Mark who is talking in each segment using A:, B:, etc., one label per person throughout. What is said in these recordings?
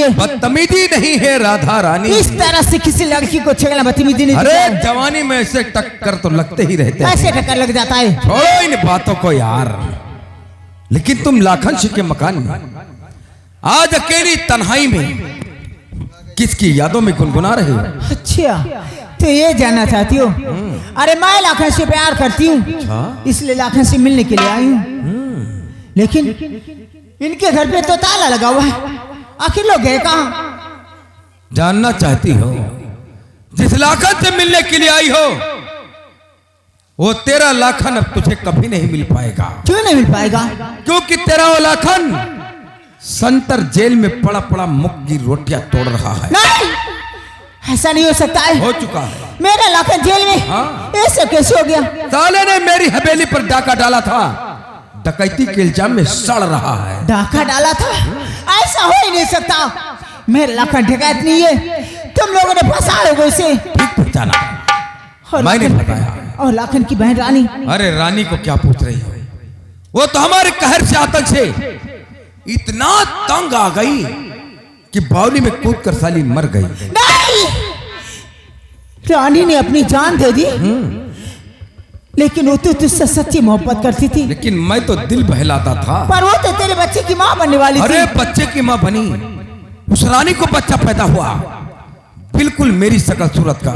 A: चाहिए।
B: बदतमीजी नहीं है राधा रानी,
A: इस तरह से किसी लड़की को छेड़ना बदतमीजी नहीं।
B: अरे जवानी में ऐसे टक्कर तो लगते ही रहते हैं।
A: ऐसे टक्कर लग जाता है।
B: छोड़ो इन बातों को यार। लेकिन तुम लाखन के मकान में आज अकेली तन्हाई में किसकी यादों में गुनगुना रहे हो?
A: अच्छा तो ये जानना चाहती हो? अरे मैं लाखन से प्यार करती हूँ, इसलिए लाखन से मिलने के लिए आई हूँ। लेकिन इनके घर पे तो ताला लगा हुआ है, आखिर लोग गए कहाँ?
B: जानना चाहती हो? जिस लाखन से मिलने के लिए आई हो वो तेरा लाखन अब तुझे कभी नहीं मिल पाएगा।
A: क्यों नहीं मिल पाएगा?
B: क्योंकि तेरा वो लाखन संतर जेल में पड़ा पड़ा मुख की रोटियां तोड़ रहा है।
A: नहीं, ऐसा नहीं हो सकता है।
B: हो चुका है।
A: मेरा लाखन जेल में?
B: हाँ।
A: ऐसा कैसे हो गया?
B: साले ने मेरी हवेली पर डाका डाला था, डकैती के इल्जाम में सड़ रहा है।
A: डाका डाला था? ऐसा हो ही नहीं सकता। मेरा लाखन डकैत नहीं है, तुम लोगों ने फंसा लोगों से।
B: ठीक पहचाना, मैंने बताया।
A: और लाखन की बहन रानी?
B: अरे रानी को क्या पूछ रही हो? वो तो हमारे कहर से आतंक से इतना तंग आ गई कि बावली में कूद कर साली मर गई।
A: नहीं, रानी ने अपनी जान दे दी, लेकिन वो तो तुझसे सच्ची मोहब्बत करती थी।
B: लेकिन मैं तो दिल बहलाता था।
A: पर वो तो तेरे बच्चे की माँ बनने वाली थी।
B: अरे बच्चे की माँ बनी, उस रानी को बच्चा पैदा हुआ बिल्कुल मेरी शकल सूरत का।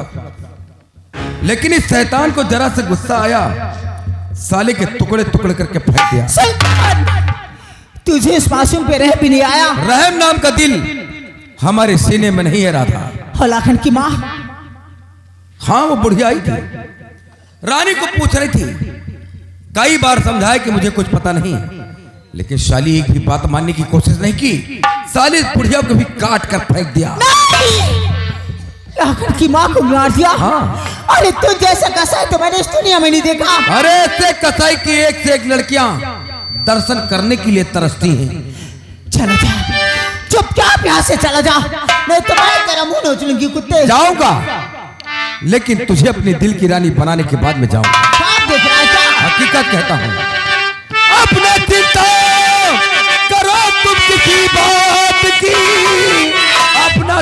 B: लेकिन इस शैतान को जरा से गुस्सा आया, साले के टुकड़े टुकड़े करके फेंक दिया।
A: शैतान, तुझे इस मासूम पे रहम भी नहीं आया?
B: रहम नाम का दिल हमारे सीने में नहीं है राधा।
A: और लाखन की माँ?
B: हाँ वो बुढ़िया आई थी, रानी को पूछ रही थी। कई बार समझाया कि मुझे कुछ पता नहीं, लेकिन साली एक भी बात मानने की कोशिश नहीं की। साली बुढ़िया को भी काट कर फेंक दिया।
A: लाखन की माँ को मार दिया?
B: हाँ।
A: अरे तू जैसा कसाई तो मैंने इस दुनिया में नहीं देखा।
B: अरे ऐसे कसाई की एक से एक लड़कियां दर्शन करने के लिए तरसती हैं।
A: चला जा, चुपचाप यहाँ से चला जा, नहीं तो मैं तेरा मुंह नोच लूंगी कुत्ते।
B: जाऊंगा, लेकिन तुझे अपने दिल की रानी बनाने के बाद में जाऊंगा।
A: आप देख रहा है क्या?
B: हकीकत कहता हूं। अपने चिंता करो तुम किसी बात की, अपना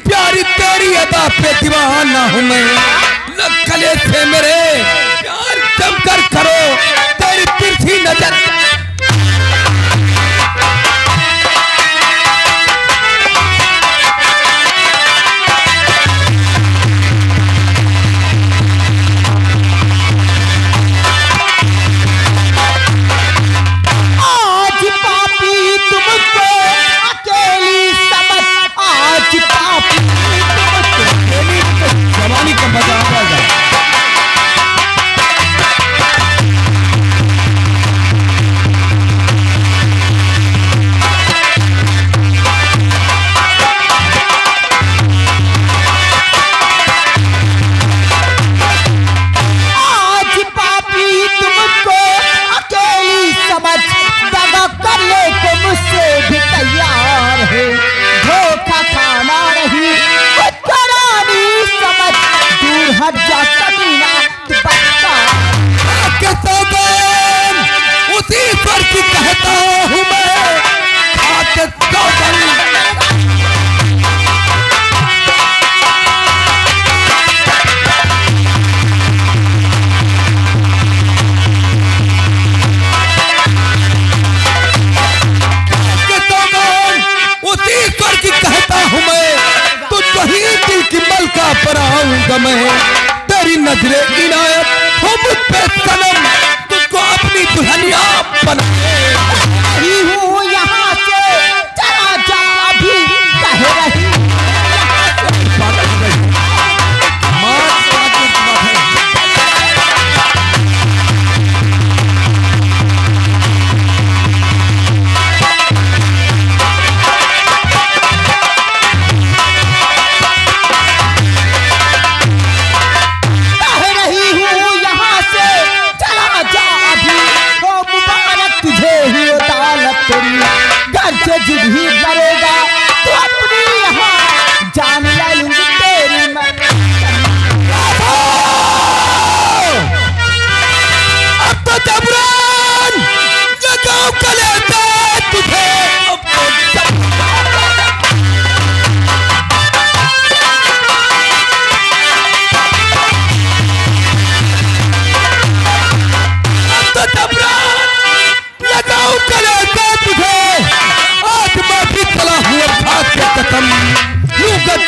B: प्यारी तेरी अदा पे दीवाना हूं मैं। गले से मेरे प्यार जमकर करो तेरी तिरछी नजर।
A: आज पापी तुमको अकेली समझ, आज पापी
B: जवानी का मजा आ जाएगा।
A: आज पापी तुमको अकेली समझ, दगा करने को मुझसे भी तैयार है। धोखा खाना नहीं खुद को रानी समझ, दूर हट जा कमीना तू बच्चा।
B: उसी पर की कहता हूं मैं, खाते सौगंध। उसी स्वर की कहता हूं मैं, तुझको ही दिल की मलका बनाऊंगा मैं। तेरी नजरे इनायत हो मुझ पे सनम, तुझको अपनी दुल्हनिया
A: रही हूँ यहाँ से चला जा, अभी कह रही हूँ यहाँ से चला जा अभी, वो मुबारक तुझे ही अदालत तेरी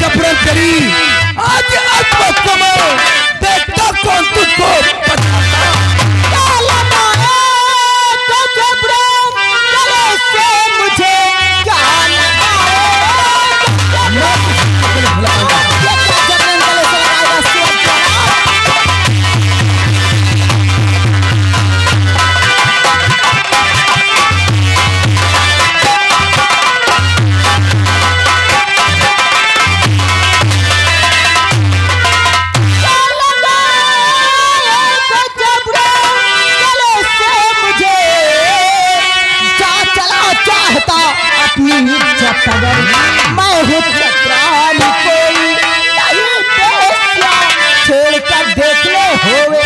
B: जबरन तेरी आज अजमत को मैं देखता कौन तुझको बचाता।
A: मुझे क्या मैं हूँ चतरानी कोई छेड़ कर देख लो होवे।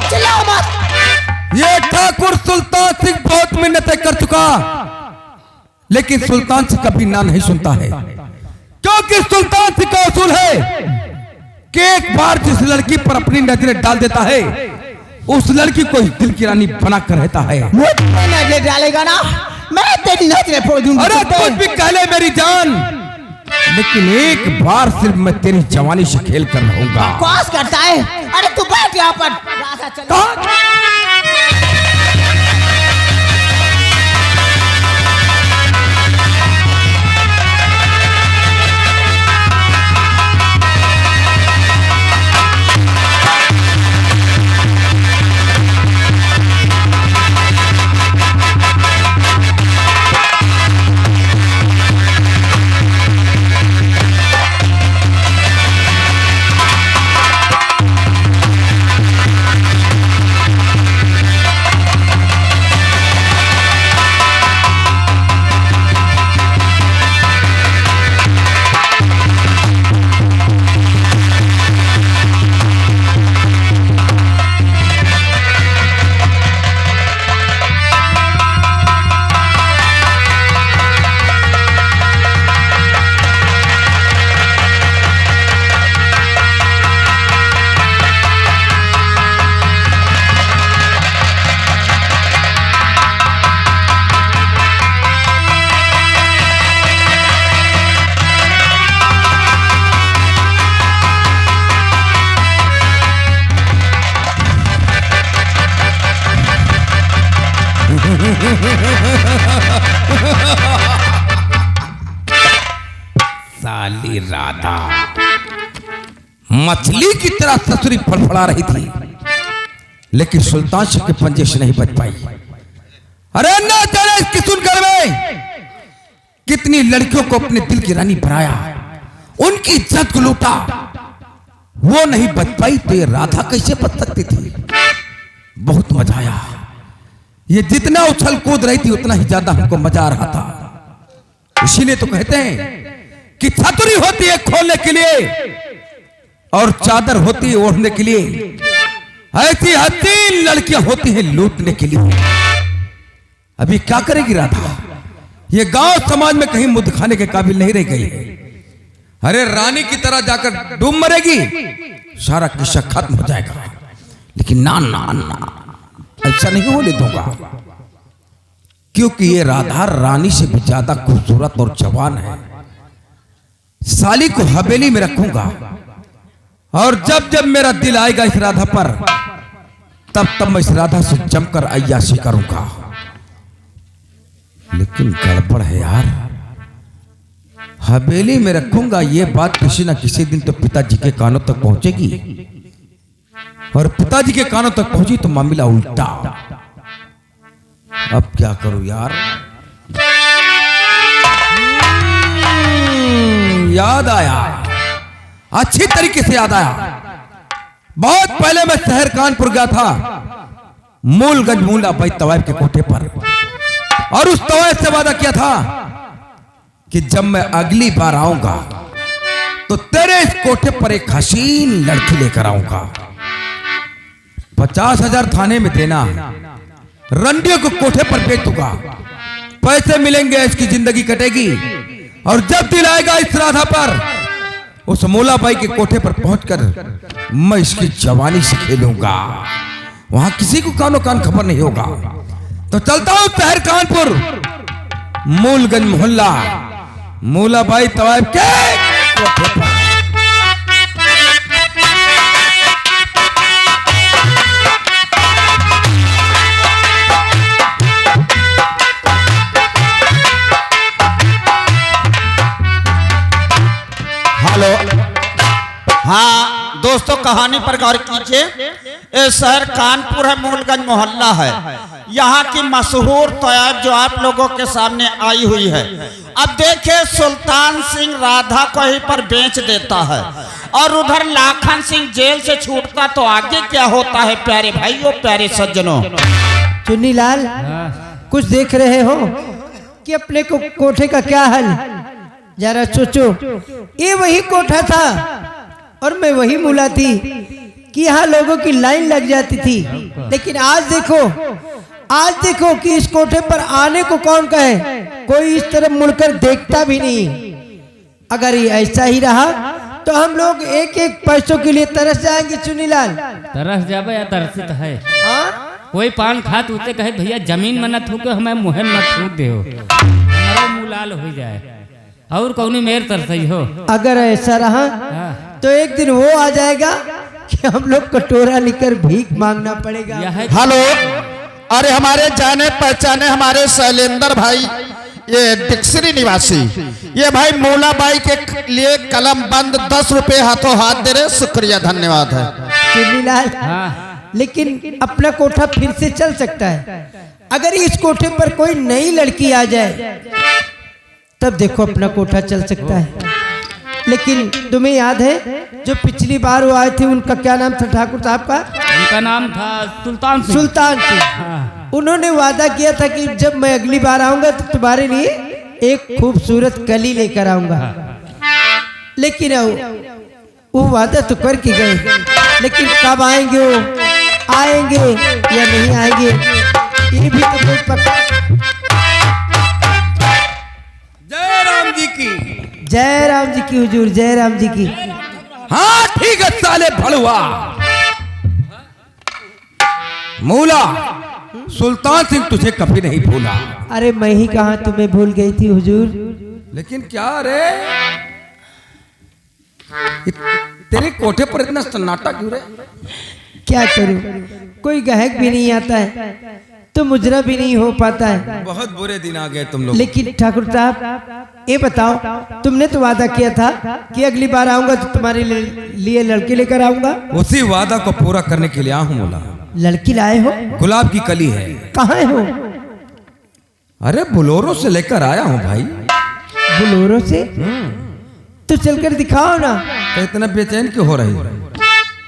A: चलाओ मत।
B: ये ठाकुर सुल्तान सिंह बहुत मिन्नतें कर चुका, लेकिन सुल्तान से कभी ना नहीं सुनता है, क्योंकि सुल्तान सिंह का उसूल है कि एक बार जिस लड़की पर अपनी नजरें डाल देता है उस लड़की को ही दिल की रानी बना कर रहता है।
A: मुझ पे नजरें डालेगा ना, मैं तेरी नजरें फोड़ दूंगा।
B: अरे कुछ भी कह ले मेरी जान, लेकिन एक बार सिर्फ मैं तेरी जवानी से खेल कर रहूंगा।
A: बकवास करता है। अरे तू बैठ यहाँ पर। राधा चल।
B: साली राधा मछली की तरह ससुरी फड़फड़ा रही थी, लेकिन सुल्तान शाह के पंजे से नहीं बच पाई। अरे ना जाने इस किशुनगढ़ में कितनी लड़कियों को अपने दिल की रानी बनाया, उनकी इज्जत को लूटा, वो नहीं बच पाई तो ये राधा कैसे बच सकती थी। बहुत मजा आया। ये जितना उछल कूद रही थी उतना ही ज्यादा हमको मजा आ रहा था। इसीलिए तो कहते हैं कि छतरी होती है खोलने के लिए और चादर होती है ओढ़ने के लिए, ऐसी हसीन लड़कियां होती हैं लूटने के लिए। अभी क्या करेगी राधा? ये गांव समाज में कहीं मुंह दिखाने के काबिल नहीं रह गई। अरे रानी की तरह जाकर डूब मरेगी, सारा किस्सा खत्म हो जाएगा। लेकिन ना ना ना, ऐसा नहीं होने दूंगा, क्योंकि ये राधा रानी से भी ज्यादा खूबसूरत और जवान है। साली को हवेली में रखूंगा और जब जब मेरा दिल आएगा इस राधा पर, तब तब मैं इस राधा से जमकर अय्याशी करूंगा। लेकिन गड़बड़ है यार, हवेली में रखूंगा ये बात किसी ना किसी दिन तो पिताजी के कानों तक पहुंचेगी, और पिताजी के कानों तक पहुंची तो मामला उल्टा। अब क्या करूं यार? याद आया, अच्छी तरीके से याद आया। बहुत पहले मैं शहर कानपुर गया था, मूलगंज मूला भाई तवायफ के कोठे पर, और उस तवायफ से वादा किया था कि जब मैं अगली बार आऊंगा तो तेरे इस कोठे पर एक हसीन लड़की लेकर आऊंगा। 50,000 थाने में देना, रंडियों को कोठे पर बेच दूंगा, पैसे मिलेंगे, इसकी जिंदगी कटेगी। और जब दिल आएगा इस राधा पर, उस मोला बाई के कोठे पर पहुंचकर मैं इसकी जवानी से खेलूंगा। वहां किसी को कानो कान खबर नहीं होगा। तो चलता हूं शहर कानपुर, मूलगंज मोहल्ला, मूलाबाई तवायब के कोठे पर।
A: हेलो, हाँ दोस्तों, कहानी पर गौर कीजिए। ये शहर कानपुर है, मूलगंज मोहल्ला है। यहाँ की मशहूर तैयार जो आप लोगों के सामने आई हुई है। अब देखिए, सुल्तान सिंह राधा को ही पर बेच देता है और उधर लाखन सिंह जेल से छूटता, तो आगे क्या होता है प्यारे भाइयों, प्यारे सज्जनों।
C: चुन्नीलाल, कुछ देख रहे हो कि अपने को कोठे का क्या हाल? जरा सोचो, ये वही कोठा था और मैं वही मूला थी कि यहाँ लोगों की लाइन लग जाती थी। लेकिन आज देखो कि इस कोठे पर आने को कौन कहे, कोई इस तरफ मुड़कर देखता भी नहीं। अगर ये ऐसा ही रहा तो हम लोग एक एक पैसों के लिए तरस जाएंगे। चुनीलाल,
D: तरस जाबे या तरसित है।
C: हाँ?
D: कोई पान खात उसे कहे भैया जमीन में न थूके, हमें मुहे न थूक दे हो, हमारा मुँह लाल हो जाए और कौनी मेर तरसई हो।
C: अगर ऐसा रहा तो एक दिन वो आ जाएगा कि हम लोग कटोरा लेकर भीख मांगना पड़ेगा।
D: यह
A: हेलो, अरे हमारे जाने पहचाने हमारे शैलेंद्र भाई, ये डिक्सरी निवासी, ये भाई मूलाबाई के लिए कलम बंद 10 रुपए हाथों हाथ दे रहे। शुक्रिया, धन्यवाद है।
C: चुन्नीलाल,
D: हाँ,
C: लेकिन अपना कोठा फिर से चल सकता है अगर इस कोठे पर कोई नई लड़की आ जाए, तब देखो अपना कोठा चल सकता है। लेकिन तुम्हें याद है जो पिछली बार वो आए थे, उनका क्या नाम था ठाकुर साहब का?
D: उनका नाम था सुल्तान सिंह।
C: सुल्तान सिंह।
D: हाँ।
C: उन्होंने वादा किया था कि जब मैं अगली बार आऊंगा तो तुम्हारे लिए एक खूबसूरत कली लेकर आऊंगा। लेकिन वो वादा तो करके गए, लेकिन कब आएंगे वो, आएंगे या नहीं आएंगे, ये भी तो कोई पता।
B: जय राम जी की।
C: जय राम जी की हुजूर, जय राम जी की।
B: हाँ ठीक है साले भड़ुआ। मूला, सुल्तान सिंह तुझे कभी नहीं भूला।
C: अरे मैं ही कहाँ तुम्हें भूल गई थी हुजूर।
B: लेकिन क्या रे, तेरे कोठे पर इतना सन्नाटा क्यों रे?
C: क्या करूं, कोई गाहक भी नहीं आता है तो मुजरा भी नहीं हो पाता है।
B: बहुत बुरे दिन आ गए तुम लोग।
C: लेकिन ठाकुर साहब ये बताओ, तुमने तो वादा किया था कि अगली बार आऊंगा तो तुम्हारे लिए लड़की लेकर आऊंगा।
B: उसी वादा को पूरा करने के लिए आया हूं मूला।
C: लड़की लाए हो?
B: गुलाब की कली है।
C: कहाँ हो?
B: अरे बोलोरो से लेकर आया हूं भाई।
C: बोलोरो से? तो चलकर दिखाओ ना।
B: तो इतना बेचैन क्यों हो रही हो?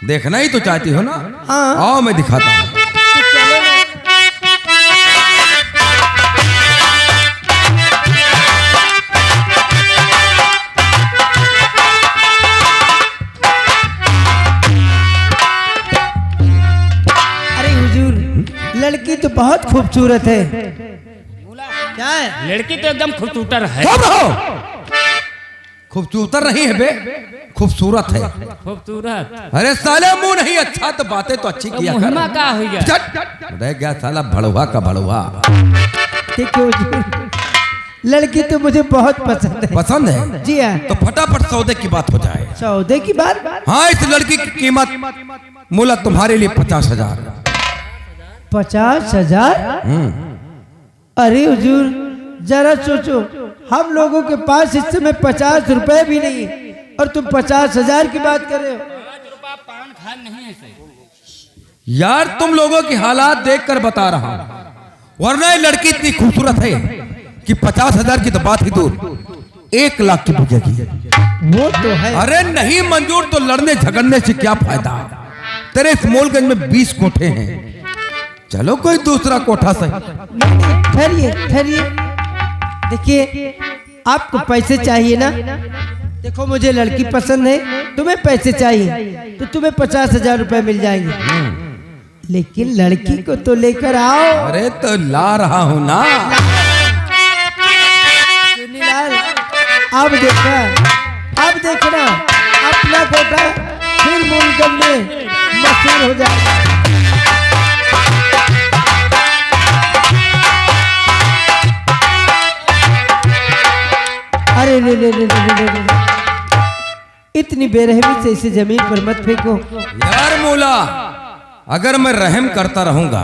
B: देखना ही तो चाहती हो ना?
C: हाँ।
B: आओ मैं दिखाता हूँ।
C: अरे हुजूर, लड़की तो बहुत खूबसूरत है। क्या है?
D: लड़की तो एकदम खूबसूरत है।
B: चुप रहो। खूबसूरत नहीं है बे, खूबसूरत है।
D: खूबसूरत
B: अरे साले मुंह नहीं अच्छा तो बातें तो अच्छी किया कर।
D: मुहिमा का हो गया।
B: रह गया साला भड़ुआ का भड़ुआ।
C: देखिए हुजूर, लड़की तो मुझे बहुत पसंद है।
B: पसंद है?
C: जी हाँ।
B: तो फटाफट सौदे की बात हो जाए।
C: सौदे की बात?
B: हाँ, इस लड़की की कीमत मूला तुम्हारे लिए 50,000।
C: 50,000? अरे हुजूर, जरा सोचो, हम लोगों के पास इस समय 50 रुपए भी नहीं और तुम 50,000 की बात कर रहे हो।
D: पान खा नहीं है सही।
B: यार तुम लोगों की हालात देखकर बता रहा हूं, वरना ये लड़की इतनी खूबसूरत है कि 50,000 की तो बात ही दूर, 1 लाख की बिकेगी।
C: वो तो है।
B: अरे नहीं मंजूर तो लड़ने झगड़ने से क्या फायदा? तेरे इस मोलगंज में 20 कोठे हैं, चलो कोई दूसरा कोठा सही।
C: ठहरिए ठहरिए, देखिए आपको पैसे चाहिए ना। देखो मुझे लड़की पसंद है, तुम्हें पैसे चाहिए तो तुम्हें 50,000 रुपए मिल जाएंगे। लेकिन लड़की को तो लेकर आओ।
B: अरे तो ला रहा हूं ना।
C: चुन्नीलाल, अब देखना अपना कोठा फिर मूलगंज में मशहूर हो जाएगा। अरे रे इतनी बेरहमी से इसे जमीन पर मत फेंको।
B: यार मूला, अगर मैं रहम करता रहूंगा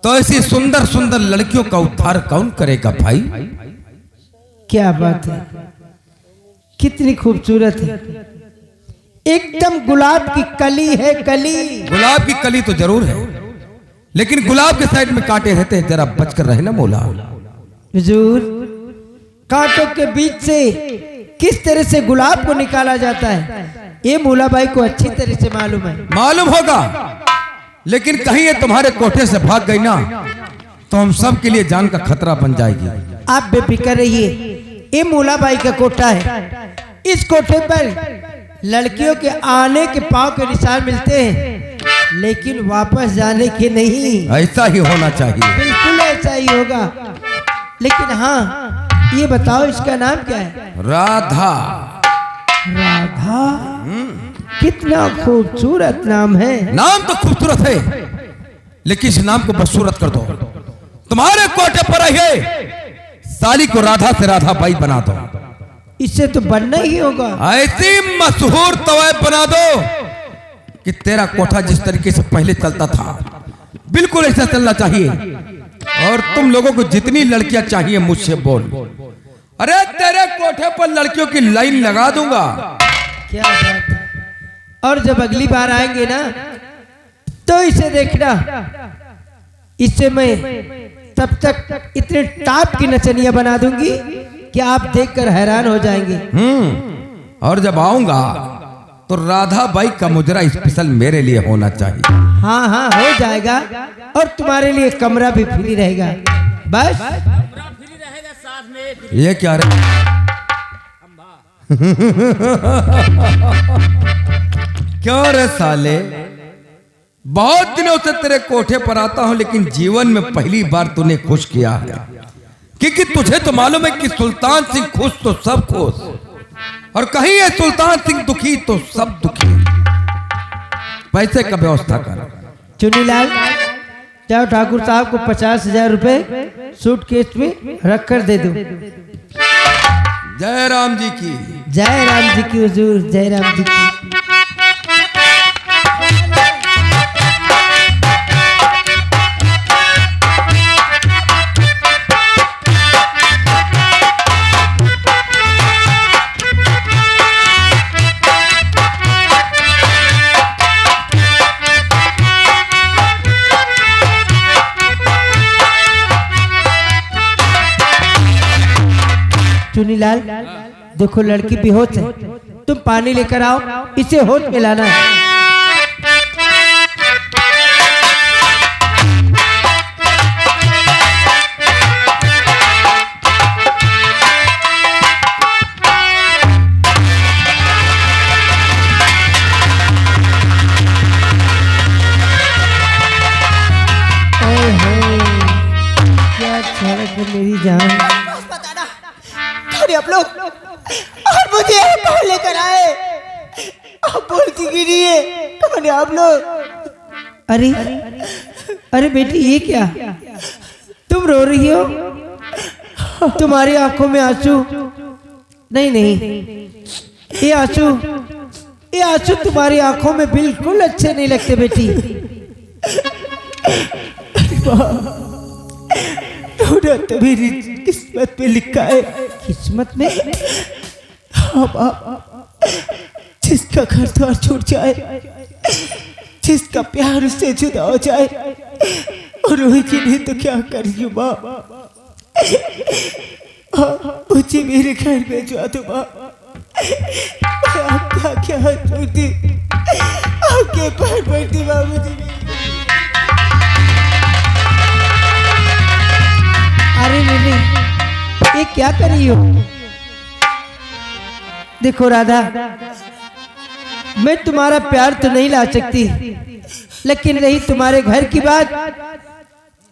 B: तो ऐसी सुंदर सुंदर लड़कियों का उद्धार कौन करेगा भाई?
C: क्या बात है, कितनी खूबसूरत है, एकदम गुलाब की कली है, कली।
B: गुलाब की कली तो जरूर है, लेकिन गुलाब के साइड में कांटे रहते हैं, जरा बचकर रहे ना मौला।
C: हुजूर, कांटों के बीच से किस तरह से गुलाब को निकाला जाता है ये मूला भाई को अच्छी तरह से मालूम है।
B: मालूम होगा, लेकिन कहीं ये तुम्हारे कोठे से भाग गई ना तो हम सब के लिए जान का खतरा बन जाएगी।
C: आप बेफिक्र रहिए, ये मूला भाई का कोठा है। इस कोठे पर लड़कियों के आने के पांव के निशान मिलते हैं, लेकिन वापस जाने के नहीं।
B: ऐसा ही होना चाहिए।
C: बिल्कुल ऐसा ही होगा। लेकिन हाँ, ये बताओ इसका नाम क्या है?
B: राधा।
C: राधा, कितना खूबसूरत नाम है।
B: नाम तो खूबसूरत है, लेकिन इस नाम को बदसूरत कर दो। तुम्हारे कोठे पर आई है, साली को राधा से राधा बाई बना दो।
C: इससे तो बनना ही होगा।
B: ऐसी मशहूर तवायफ बना दो कि तेरा कोठा जिस तरीके से पहले चलता था बिल्कुल ऐसा चलना चाहिए। और तुम लोगों को जितनी लड़कियां चाहिए मुझसे बोल। अरे तेरे कोठे पर लड़कियों की लाइन लगा दूंगा।
C: क्या बात है। और जब अगली बार आएंगे ना तो इसे देखना, इससे मैं तब तक इतने टाप की नचनियां बना दूंगी कि आप देखकर हैरान हो जाएंगे।
B: और जब आऊंगा तो राधा बाई का मुजरा स्पेशल मेरे लिए होना चाहिए।
C: हाँ हाँ, हो जाएगा। और तुम्हारे लिए कमरा भी फ्री रहेगा। बस
B: ये क्या रे? क्यों रे साले, बहुत दिनों से तेरे कोठे पर आता हूं, लेकिन जीवन में पहली बार तूने खुश किया है। क्योंकि तुझे तो मालूम है कि सुल्तान सिंह खुश तो सब खुश, और कहीं ये सुल्तान सिंह दुखी तो सब दुखी। पैसे का व्यवस्था कर।
C: चुनीलाल, जाओ ठाकुर साहब को 50,000 रुपए सूटकेस में रख कर दे दो।
B: जय राम जी की।
C: जय राम जी की हुजूर, जय राम जी की। चुनीलाल, देखो लड़की बेहोश है, तुम पानी लेकर आओ, इसे होश में लाना है। क्या झड़क है मेरी जान।
A: आप लोग और मुझे कहाँ लेकर आए? आप बोलती क्यों नहीं है? कौन है आप लोग?
C: अरे अरे बेटी, ये क्या, तुम रो रही हो? तुम्हारी आंखों में आंसू नहीं, ये आंसू तुम्हारी आंखों में बिल्कुल अच्छे नहीं लगते बेटी।
A: तो मेरी किस्मत में लिखा है।
C: किस्मत में?
A: हाँ बाप, जिसका घर द्वार छूट जाए, जिसका प्यार उससे जुदा हो जाए, और रोही की नहीं तो क्या करिए बाप। मुझे मेरे घर में जो दो बाप। आपका क्या हाथ पड़ती, आपके पैर पड़ती बाप। मुझे
C: अरे नहीं, ये क्या कर रही हो? देखो राधा, मैं तुम्हारा प्यार तो नहीं ला सकती, लेकिन रही तुम्हारे घर की बात,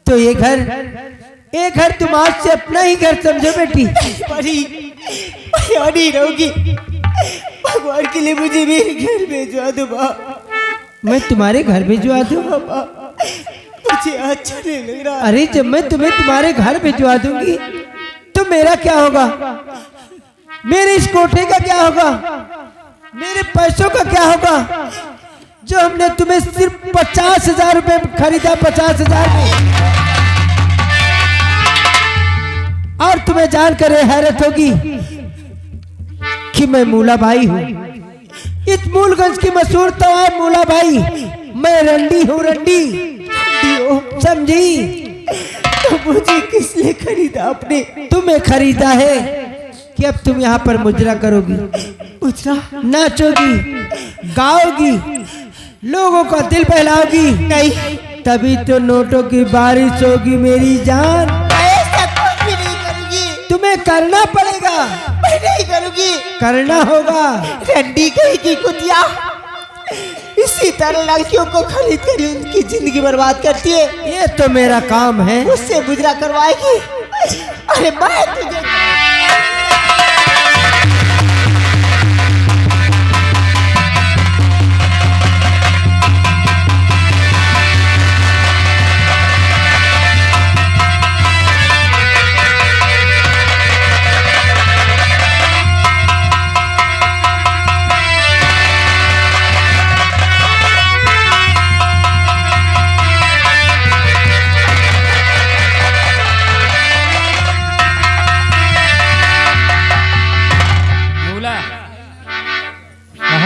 C: तो ये घर तुम आज से अपना ही घर समझो बेटी।
A: नहीं रहोगी, भगवान के लिए मुझे मेरे घर भेजवा दो बाप।
C: मैं तुम्हारे घर भिजवा दूं?
A: मुझे अच्छा नहीं लग रहा।
C: अरे जब मैं तुम्हें तुम्हारे घर भिजवा दूंगी तो मेरा क्या होगा? मेरे इस कोठे का क्या होगा, मेरे पैसों का क्या होगा जो हमने तुम्हें सिर्फ 50,000 रुपए में खरीदा, 50,000 में। और तुम्हें जानकर हैरत होगी कि मैं मूला भाई हूँ, इस मूलगंज की मशहूर तवाब मूला भाई। मैं रंडी हूँ, रंडी समझी। तो मुझे किस लिए खरीदा आपने? तुम्हें खरीदा है कि अब तुम यहाँ पर मुजरा करोगी, मुजरा नाचोगी, गाओगी, लोगों का दिल बहलाओगी। नहीं, तभी तो नोटों की बारिश होगी मेरी जान।
A: ऐसा कुछ भी नहीं करूंगी।
C: तुम्हें करना पड़ेगा।
A: मैं नहीं करूंगी।
C: करना होगा।
A: रंडी कहीं की कुतिया इसी तरह लड़कियों को खरीद कर उनकी जिंदगी बर्बाद करती है।
C: ये तो मेरा काम है।
A: उससे गुजरा करवाएगी। अरे मैं तुझे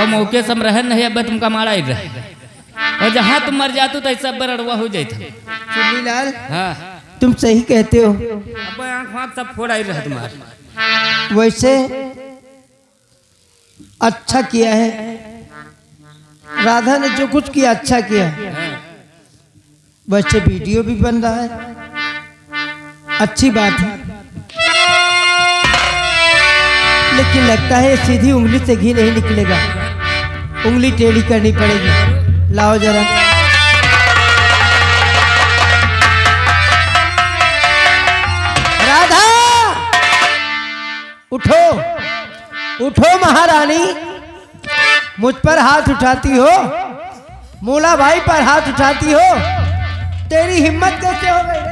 D: मौके से हम रहन नहीं, अब तुमका मारा ही रहे, और जहाँ तुम मर जातू तो सब बरड़वा हो जाता।
C: चुन्नीलाल,
D: हाँ
C: तुम सही कहते हो।
D: अब आँख वाँख सब फोड़ा ही रहा तुम्हारा।
C: वैसे अच्छा किया है, राधा ने जो कुछ किया अच्छा किया। वैसे वीडियो भी बन रहा है, अच्छी बात है, लेकिन लगता है सीधी उंगली से घी नहीं निकलेगा, उंगली टेढ़ी करनी पड़ेगी। लाओ जरा। राधा, उठो उठो महारानी, मुझ पर हाथ उठाती हो, मूला भाई पर हाथ उठाती हो, तेरी हिम्मत कैसे हो गई?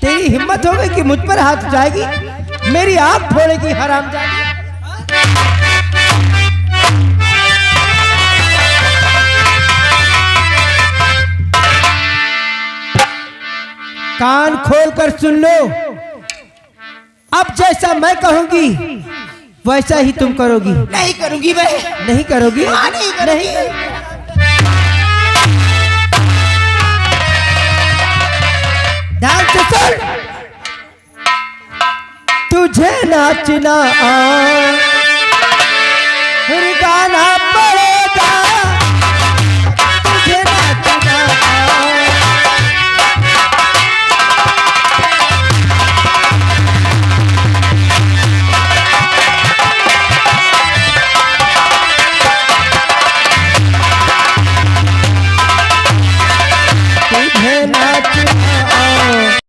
C: तेरी हिम्मत हो गई कि मुझ पर हाथ उठाएगी, मेरी आंख फोड़ेगी हरामजादी। कान खोल कर सुन लो, अब जैसा मैं कहूंगी वैसा ही तुम करोगी।
A: नहीं करूंगी। मैं
C: नहीं करोगी?
A: नहीं करूंगी।
C: ध्यान से सुन, तुझे नाचना गाना पड़ा